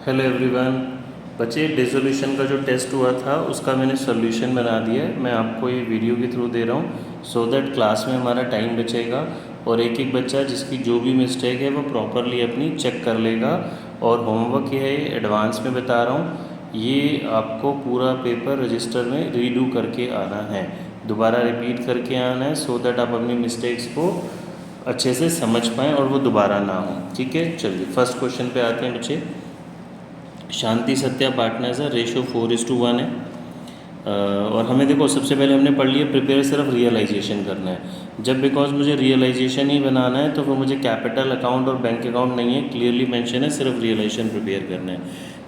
Hello everyone. बच्चे, dissolution का जो टेस्ट हुआ था उसका मैंने सॉल्यूशन बना दिया है। मैं आपको ये वीडियो के थ्रू दे रहा हूँ सो दैट क्लास में हमारा टाइम बचेगा और एक एक बच्चा जिसकी जो भी मिस्टेक है वो प्रॉपरली अपनी चेक कर लेगा। और होमवर्क ये है, एडवांस में बता रहा हूँ, ये आपको पूरा पेपर रजिस्टर में रीडू करके आना है, दोबारा रिपीट करके आना है सो दैट आप अपनी मिस्टेक्स को अच्छे से समझ पाएँ और वो दोबारा ना हो। ठीक है, चलिए फर्स्ट क्वेश्चन पे आते हैं बच्चे। शांति सत्या पार्टनर्स है, रेशो 4:1 है। और हमें देखो सबसे पहले हमने पढ़ लिया प्रिपेयर सिर्फ रियलाइजेशन करना है। जब बिकॉज मुझे रियलाइजेशन ही बनाना है तो वो मुझे कैपिटल अकाउंट और बैंक अकाउंट नहीं है, क्लियरली मेंशन है, सिर्फ रियलाइजेशन प्रिपेयर करना है।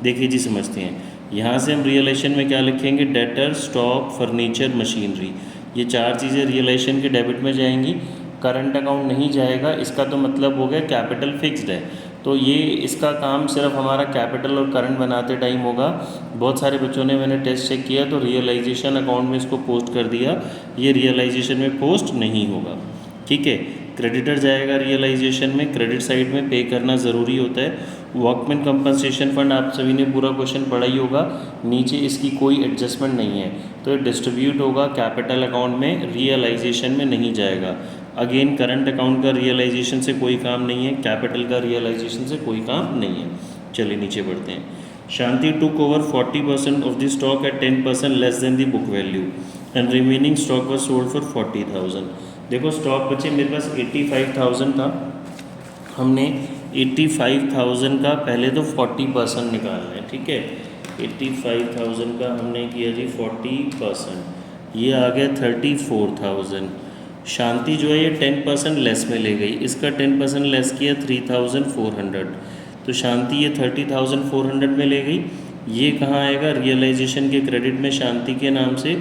देखिए जी, समझते हैं। यहाँ से हम रियलाइजेशन में क्या लिखेंगे, डेटर, स्टॉक, फर्नीचर, मशीनरी, ये चार चीज़ें रियलाइजेशन के डेबिट में जाएंगी। करंट अकाउंट नहीं जाएगा, इसका तो मतलब हो गया कैपिटल फिक्स्ड है, तो ये इसका काम सिर्फ हमारा कैपिटल और करंट बनाते टाइम होगा। बहुत सारे बच्चों ने, मैंने टेस्ट चेक किया तो रियलाइजेशन अकाउंट में इसको पोस्ट कर दिया, ये रियलाइजेशन में पोस्ट नहीं होगा। ठीक है, क्रेडिटर जाएगा रियलाइजेशन में, क्रेडिट साइड में पे करना ज़रूरी होता है। वर्कमैन कंपनसेशन फंड आप सभी ने पूरा क्वेश्चन पढ़ा ही होगा, नीचे इसकी कोई एडजस्टमेंट नहीं है, तो ये डिस्ट्रीब्यूट होगा कैपिटल अकाउंट में, रियलाइजेशन में नहीं जाएगा। अगेन करंट अकाउंट का रियलाइजेशन से कोई काम नहीं है, कैपिटल का रियलाइजेशन से कोई काम नहीं है। चलिए नीचे बढ़ते हैं। Shanti took over 40% off the stock at 10% less than the book value and remaining stock was sold for 40,000। देखो स्टॉक बचे मेरे पास 85,000 था, हमने 85,000 का पहले तो 40% निकालना है। ठीक है, 85,000 का हमने किया जी 40%, ये आ गया 34,000। शांति जो है ये 10% लेस में ले गई, इसका 10% लेस किया 3,400, तो शांति ये 30,400 में ले गई। ये कहाँ आएगा, रियलाइजेशन के क्रेडिट में शांति के नाम से।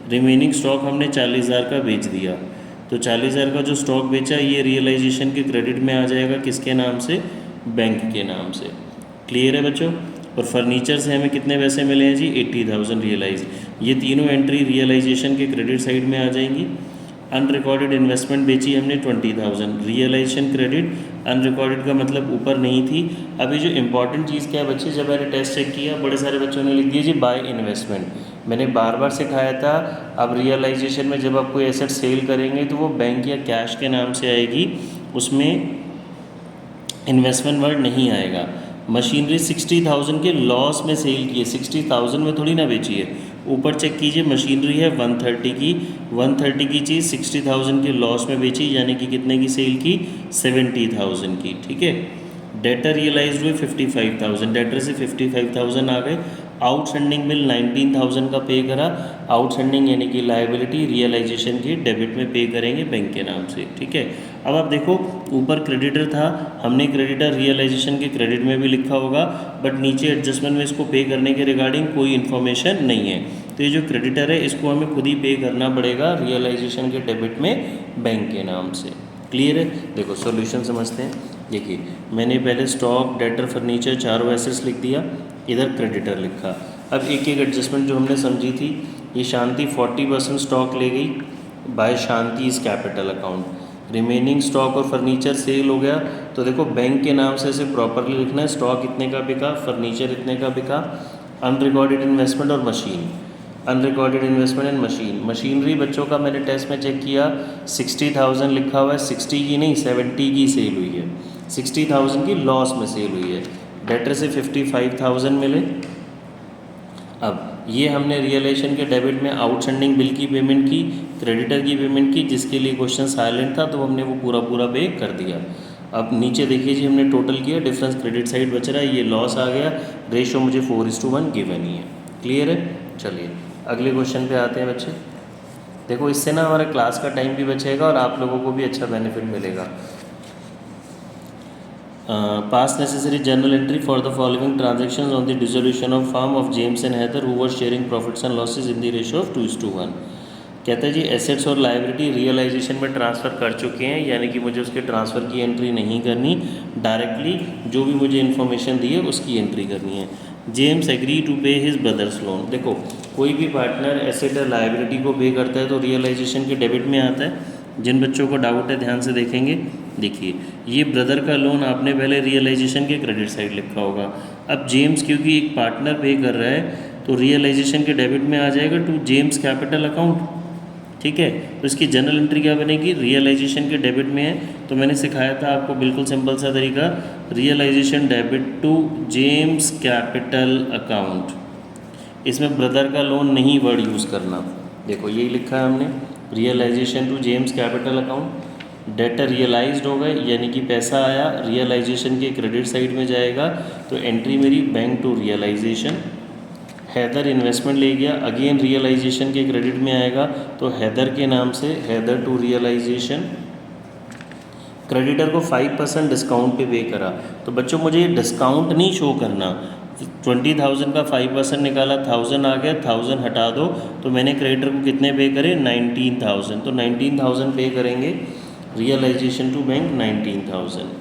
रिमेनिंग स्टॉक हमने 40,000 का बेच दिया, तो 40,000 का जो स्टॉक बेचा ये रियलाइजेशन के क्रेडिट में आ जाएगा, किसके नाम से, बैंक के नाम से। क्लियर है बच्चों। और फर्नीचर से हमें कितने पैसे मिले हैं जी, 80,000 रियलाइज। ये तीनों एंट्री रियलाइजेशन के क्रेडिट साइड में आ जाएंगी। अनरिकॉर्डेड इन्वेस्टमेंट बेची हमने 20,000, रियलाइजेशन क्रेडिट, अनरिकॉर्डेड का मतलब ऊपर नहीं थी। अभी जो इंपॉर्टेंट चीज़ क्या है बच्चे, जब मैंने टेस्ट चेक किया बड़े सारे बच्चों ने लिख दिया जी बाय इन्वेस्टमेंट, मैंने बार बार सिखाया था। अब रियलाइजेशन में जब आप कोई एसेट सेल करेंगे तो वो बैंक या कैश के नाम से आएगी, उसमें इन्वेस्टमेंट वर्ड नहीं आएगा। मशीनरी 60,000 के लॉस में सेल की है, 60,000 में थोड़ी ना बेची है। ऊपर चेक कीजिए, मशीनरी है 130 की, 130 की चीज़ 60,000 के लॉस में बेची, यानी कि कितने की सेल की, 70,000 की। ठीक है, डेटर रियलाइज हुए 55,000, डेटर से 55,000 आ गए। आउटस्टैंडिंग बिल 19,000 का पे करा, आउटस्टैंडिंग यानी कि लायबिलिटी रियलाइजेशन के डेबिट में पे करेंगे बैंक के नाम से। ठीक है, अब आप देखो ऊपर क्रेडिटर था, हमने क्रेडिटर रियलाइजेशन के क्रेडिट में भी लिखा होगा, बट नीचे एडजस्टमेंट में इसको पे करने के रिगार्डिंग कोई इन्फॉर्मेशन नहीं है, तो ये जो क्रेडिटर है इसको हमें खुद ही पे करना पड़ेगा रियलाइजेशन के डेबिट में बैंक के नाम से। क्लियर है। देखो सॉल्यूशन समझते हैं। देखिए मैंने पहले स्टॉक, डेटर, फर्नीचर चारों एसेट्स लिख दिया, इधर क्रेडिटर लिखा। अब एक एक एडजस्टमेंट जो हमने समझी थी, ये शांति 40% स्टॉक ले गई बाय शांति इस कैपिटल अकाउंट, रिमेनिंग स्टॉक और फर्नीचर सेल हो गया, तो देखो बैंक के नाम से इसे प्रॉपरली लिखना है, स्टॉक इतने का बिका, फर्नीचर इतने का बिका। अनरिकॉर्डेड इन्वेस्टमेंट और machine, unrecorded investment and machine, machinery बच्चों का मैंने टेस्ट में चेक किया 60,000 लिखा हुआ है, 60 की नहीं 70 की सेल हुई है, 60,000 की लॉस में सेल हुई है। डेटर से 55,000 मिले। अब ये हमने रियलाइजेशन के डेबिट में आउटस्टैंडिंग बिल की पेमेंट की, क्रेडिटर की पेमेंट की, जिसके लिए क्वेश्चन साइलेंट था तो हमने वो पूरा पे कर दिया। अब नीचे देखिए जी, हमने टोटल किया, डिफरेंस क्रेडिट साइड बच रहा है, ये लॉस आ गया, रेशो मुझे 4:1 गिवन ही है। क्लियर है। चलिए अगले क्वेश्चन पे आते हैं बच्चे। देखो इससे ना हमारे क्लास का टाइम भी बचेगा और आप लोगों को भी अच्छा बेनिफिट मिलेगा। Pass necessary journal entry for the following transactions on the dissolution of firm of James and Haider who were sharing profits and losses in the ratio of 2:1। कहता है जी एसेट्स और लायबिलिटी रियलाइजेशन में ट्रांसफ़र कर चुके हैं, यानी कि मुझे उसके ट्रांसफ़र की एंट्री नहीं करनी, डायरेक्टली जो भी मुझे इन्फॉर्मेशन दी है उसकी एंट्री करनी है। जेम्स एग्री टू पे हिज ब्रदर्स लोन। देखो कोई भी पार्टनर एसेट और लायबिलिटी को पे करता है तो रियलाइजेशन के डेबिट में आता है, जिन बच्चों को डाउट है ध्यान से देखेंगे। देखिए ये ब्रदर का लोन आपने पहले रियलाइजेशन के क्रेडिट साइड लिखा होगा। अब जेम्स क्योंकि एक पार्टनर पे कर रहा है तो रियलाइजेशन के डेबिट में आ जाएगा टू जेम्स कैपिटल अकाउंट। ठीक है, तो इसकी जनरल एंट्री क्या बनेगी, रियलाइजेशन के डेबिट में है तो मैंने सिखाया था आपको बिल्कुल सिंपल सा तरीका, realisation debit to James capital account. इसमें ब्रदर का लोन नहीं वर्ड यूज़ करना। देखो यही लिखा है हमने, realisation to James capital account. Debtor realised हो गए यानी कि पैसा आया, रियलाइजेशन के क्रेडिट साइड में जाएगा तो एंट्री मेरी bank to realisation. Haider investment ले गया, अगेन रियलाइजेशन के क्रेडिट में आएगा तो हैदर के नाम से हैदर टू रियलाइजेशन। क्रेडिटर को 5% डिस्काउंट पे करा, तो बच्चों मुझे ये डिस्काउंट नहीं शो करना। 20,000 का 5% निकाला, 1000 आ गया, 1000 हटा दो तो मैंने क्रेडिटर को कितने पे करे, 19,000, तो 19,000 पे करेंगे रियलाइजेशन टू बैंक 19,000।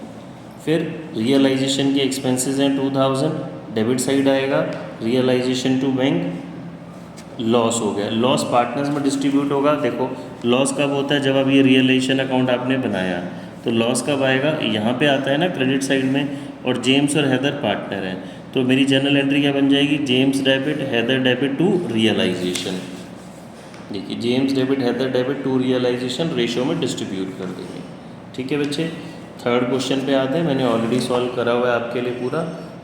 फिर रियलाइजेशन के एक्सपेंसेस हैं 2,000, डेबिट साइड आएगा, रियलाइजेशन टू बैंक लॉस हो गया, लॉस पार्टनर्स में डिस्ट्रीब्यूट होगा। देखो लॉस कब होता है, जब अब ये रियलाइजेशन अकाउंट आपने बनाया, तो लॉस कब आएगा, यहाँ पे आता है ना क्रेडिट साइड में, और जेम्स और हैदर पार्टनर हैं तो मेरी जनरल एंट्री क्या बन जाएगी, James debit Haider debit to realisation. देखिए James debit Haider debit to realisation ratio में डिस्ट्रीब्यूट कर देंगे। ठीक है बच्चे, थर्ड क्वेश्चन पे आते हैं, मैंने ऑलरेडी सॉल्व करा हुआ है आपके लिए पूरा,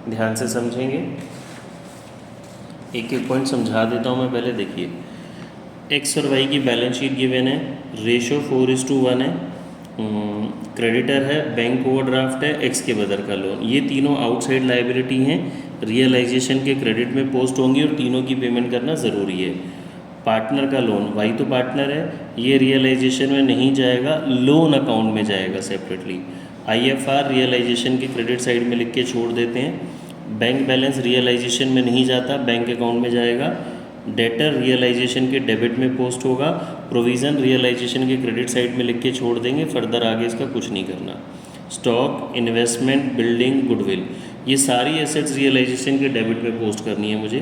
ध्यान से समझेंगे। एक एक पॉइंट समझा देता हूँ मैं पहले। देखिए एक्स और वाई की बैलेंस शीट गिवन है, रेशो 4:1 है, क्रेडिटर है, बैंक ओवरड्राफ्ट है, एक्स के ब्रदर का लोन, ये तीनों आउटसाइड लाइबिलिटी हैं, रियलाइजेशन के क्रेडिट में पोस्ट होंगी और तीनों की पेमेंट करना ज़रूरी है। पार्टनर का लोन, वाई तो पार्टनर है, ये रियलाइजेशन में नहीं जाएगा, लोन अकाउंट में जाएगा सेपरेटली। IFR रियलाइजेशन के क्रेडिट साइड में लिख के छोड़ देते हैं। बैंक बैलेंस रियलाइजेशन में नहीं जाता, बैंक अकाउंट में जाएगा। डेटर रियलाइजेशन के डेबिट में पोस्ट होगा। प्रोविज़न रियलाइजेशन के क्रेडिट साइड में लिख के छोड़ देंगे, फर्दर आगे इसका कुछ नहीं करना। स्टॉक, इन्वेस्टमेंट, बिल्डिंग, गुडविल, ये सारी एसेट्स रियलाइजेशन के डेबिट में पोस्ट करनी है मुझे।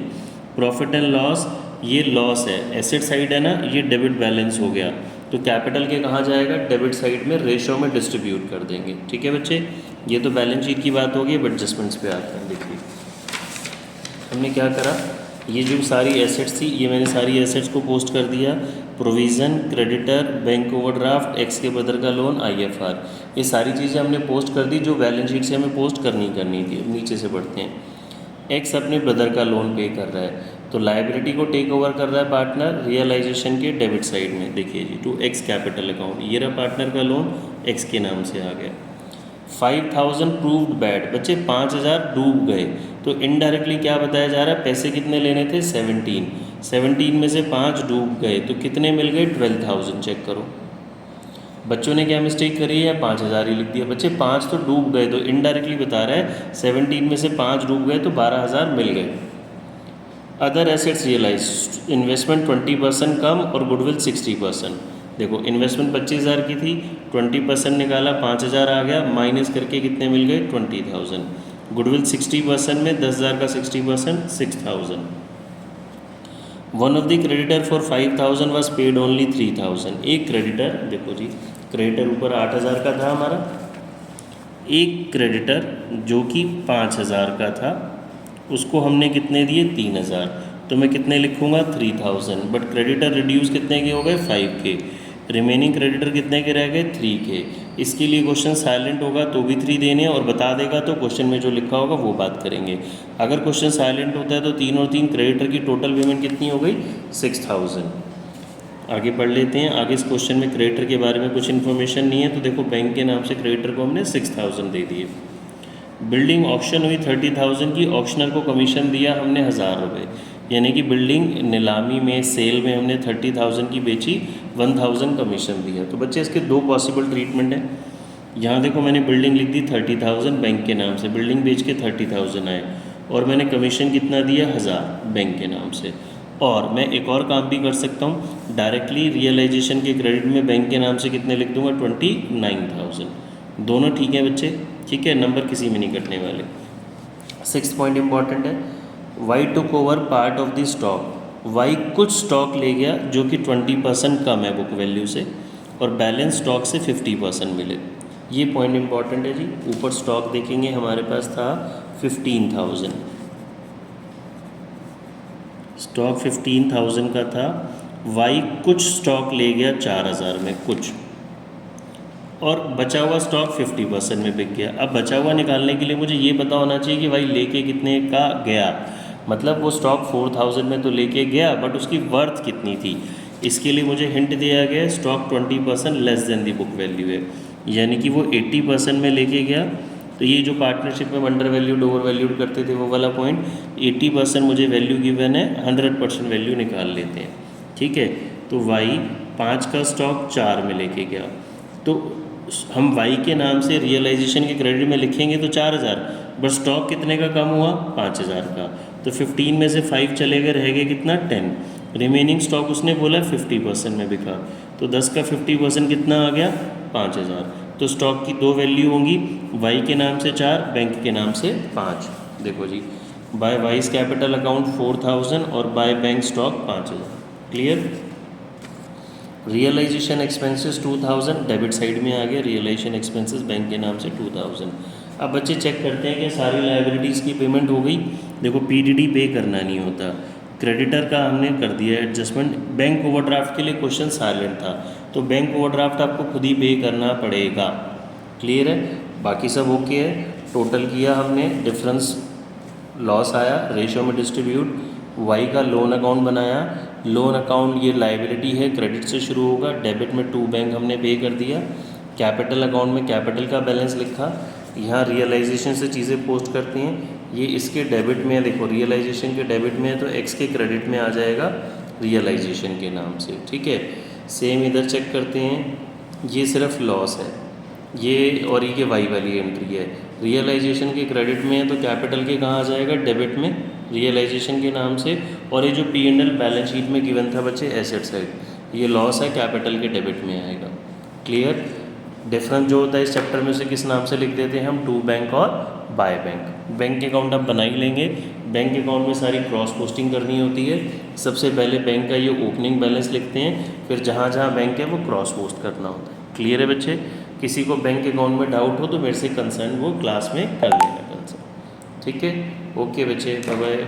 प्रॉफिट एंड लॉस, ये लॉस है, एसेट साइड है ना, ये डेबिट बैलेंस हो गया तो कैपिटल के कहाँ जाएगा, डेबिट साइड में रेशो में डिस्ट्रीब्यूट कर देंगे। ठीक है बच्चे, ये तो बैलेंस शीट की बात होगी। अब एडजस्टमेंट्स पे आते हैं। देखिए हमने क्या करा, ये जो सारी एसेट्स थी ये मैंने सारी एसेट्स को पोस्ट कर दिया। Provision, creditor, bank overdraft, x के ब्रदर का लोन, IFR, ये सारी चीज़ें हमने पोस्ट कर दी जो बैलेंस शीट से हमें पोस्ट करनी थी। नीचे से बढ़ते हैं। एक्स अपने ब्रदर का लोन पे कर रहा है तो लाइबिलिटी को टेक ओवर कर रहा है पार्टनर रियलाइजेशन के डेबिट साइड में। देखिए जी, टू एक्स कैपिटल अकाउंट, ये रहा पार्टनर का लोन, एक्स के नाम से आ गया। 5,000 प्रूव्ड बैड, बच्चे 5,000 डूब गए तो इनडायरेक्टली क्या बताया जा रहा है, पैसे कितने लेने थे, 17 में से 5 डूब गए तो कितने मिल गए, 12,000। चेक करो बच्चों ने क्या मिस्टेक करी है, 5,000 ही लिख दिया। बच्चे 5 तो डूब गए तो इनडायरेक्टली बता रहा है 17 में से 5 डूब गए तो 12,000 मिल गए। अदर एसेट्स रियलाइज, इन्वेस्टमेंट 20% कम और गुडविल 60%। देखो इन्वेस्टमेंट 25,000 की थी, 20% निकाला, 5,000 आ गया, माइनस करके कितने मिल गए, 20,000। गुडविल 60% में 10,000 का 60%, 6,000। One of the creditor for 5,000 was paid only 3,000। एक क्रेडिटर, देखो जी क्रेडिटर ऊपर 8,000 का था हमारा, एक क्रेडिटर जो कि 5,000 का था उसको हमने कितने दिए, 3,000, तो मैं कितने लिखूँगा, 3,000। बट क्रेडिटर रिड्यूस कितने के हो गए, 5K। रिमेनिंग क्रेडिटर कितने के रह गए, 3K। इसके लिए क्वेश्चन साइलेंट होगा तो भी 3 देने और बता देगा तो क्वेश्चन में जो लिखा होगा वो बात करेंगे। अगर क्वेश्चन साइलेंट होता है तो 3 और 3 क्रेडिटर की टोटल पेमेंट कितनी हो गई, 6,000। आगे पढ़ लेते हैं। आगे इस क्वेश्चन में क्रेडिटर के बारे में कुछ इन्फॉर्मेशन नहीं है तो देखो बैंक के नाम से क्रेडिटर को हमने 6,000 दे दिए। बिल्डिंग ऑक्शन हुई 30,000 की, ऑक्शनर को कमीशन दिया हमने 1,000 रुपये, यानी कि बिल्डिंग नीलामी में, सेल में हमने 30,000 की बेची, 1,000 कमीशन दिया। तो बच्चे इसके 2 पॉसिबल ट्रीटमेंट हैं। यहाँ देखो मैंने बिल्डिंग लिख दी 30,000 बैंक के नाम से, बिल्डिंग बेच के 30,000 आए और मैंने कमीशन कितना दिया, 1,000 बैंक के नाम से। और मैं एक और काम भी कर सकता हूँ, डायरेक्टली रियलाइजेशन के क्रेडिट में बैंक के नाम से कितने लिख दूँगा, 29,000। दोनों ठीक है बच्चे, ठीक है, नंबर किसी में नहीं कटने वाले। 6th पॉइंट इंपॉर्टेंट है, Y took over part of the stock. Y कुछ स्टॉक ले गया जो कि 20% कम है बुक वैल्यू से, और बैलेंस स्टॉक से 50% मिले। ये पॉइंट इंपॉर्टेंट है जी। ऊपर स्टॉक देखेंगे हमारे पास था 15,000, स्टॉक 15,000 का था। वाई कुछ स्टॉक ले गया 4,000 में कुछ, और बचा हुआ स्टॉक 50% में बिक गया। अब बचा हुआ निकालने के लिए मुझे ये पता होना चाहिए कि भाई लेके कितने का गया, मतलब वो स्टॉक 4,000 में तो लेके गया बट उसकी वर्थ कितनी थी। इसके लिए मुझे हिंट दिया गया स्टॉक 20% लेस देन दी बुक वैल्यू है, यानी कि वो 80% में लेके गया। तो ये जो पार्टनरशिप में अंडर वैल्यूड ओवर वैल्यूड करते थे वो वाला पॉइंट, 80% मुझे वैल्यू गिवन है, 100% वैल्यू निकाल लेते हैं। ठीक है, तो वाई 5 का स्टॉक 4 में लेके गया, तो हम वाई के नाम से रियलाइजेशन के क्रेडिट में लिखेंगे तो 4,000, बट स्टॉक कितने का कम हुआ 5,000 का। तो 15 में से 5 चले गए, रह गए कितना 10। रिमेनिंग स्टॉक उसने बोला 50% में बिका, तो 10 का 50% कितना आ गया 5,000। तो स्टॉक की दो वैल्यू होंगी, वाई के नाम से 4, बैंक के नाम से 5। देखो जी, बाय वाइज कैपिटल अकाउंट 4,000 और by bank stock 5,000। Clear. Realisation expenses 2,000 debit side में आ गया, रियलाइजेशन एक्सपेंसेस बैंक के नाम से 2,000। अब बच्चे चेक करते हैं कि सारी लाइबिलिटीज़ की पेमेंट हो गई। देखो पीडीडी पे करना नहीं होता, क्रेडिटर का हमने कर दिया एडजस्टमेंट। बैंक ओवरड्राफ्ट के लिए क्वेश्चन साइलेंट था, तो बैंक ओवरड्राफ्ट आपको खुद ही पे करना पड़ेगा। क्लियर है, बाकी सब ओके है। टोटल किया हमने, डिफरेंस लॉस आया, रेशियो में डिस्ट्रीब्यूट, वाई का लोन अकाउंट बनाया। लोन अकाउंट ये लाइबिलिटी है, क्रेडिट से शुरू होगा, डेबिट में टू बैंक हमने पे कर दिया। कैपिटल अकाउंट में कैपिटल का बैलेंस लिखा। यहाँ रियलाइजेशन से चीज़ें पोस्ट करती हैं, ये इसके डेबिट में है। देखो रियलाइजेशन के डेबिट में है तो एक्स के क्रेडिट में आ जाएगा रियलाइजेशन के नाम से। ठीक है, सेम इधर चेक करते हैं, ये सिर्फ लॉस है ये, और ये वाई वाली एंट्री है। रियलाइजेशन के क्रेडिट में है तो कैपिटल के कहाँ आ जाएगा, डेबिट में रियलाइजेशन के नाम से। और ये जो P&L बैलेंस शीट में गिवन था बच्चे एसेट साइड, ये लॉस है, कैपिटल के डेबिट में आएगा। क्लियर। डिफरेंस जो होता है इस चैप्टर में से किस नाम से लिख देते हैं हम, टू बैंक और बाय बैंक। बैंक अकाउंट आप बना ही लेंगे। बैंक अकाउंट में सारी क्रॉस पोस्टिंग करनी होती है। सबसे पहले बैंक का ये ओपनिंग बैलेंस लिखते हैं, फिर जहाँ जहाँ बैंक है वो क्रॉस पोस्ट करना होता है। क्लियर है बच्चे। किसी को बैंक अकाउंट में डाउट हो तो मेरे से कंसर्न वो क्लास में कर लेना कंसर्न। ठीक है, ओके बच्चे, बाय बाय।